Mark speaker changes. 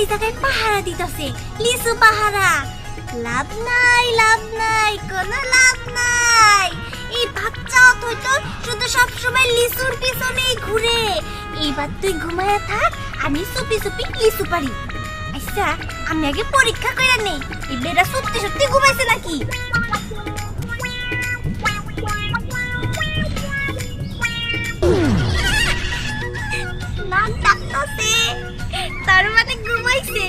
Speaker 1: এই জায়গায় পাহারা দিতেছে, লিচু পাহারা। লাভ নাই, কোনো লাভ নাই। এই বাচ্চাও হয়তো শুধু সবসময় লিচুর পিছনেই ঘুরে। এইবার তুই ঘুমায়া থাক, আমি চুপি চুপি লিচু পারি। আচ্ছা, আমি আগে পরীক্ষা করে নেই এই বেটা সত্যি সত্যি ঘুমাইছে নাকি। নাক ডাকতেছে, তার মানে ঘুমাইছে।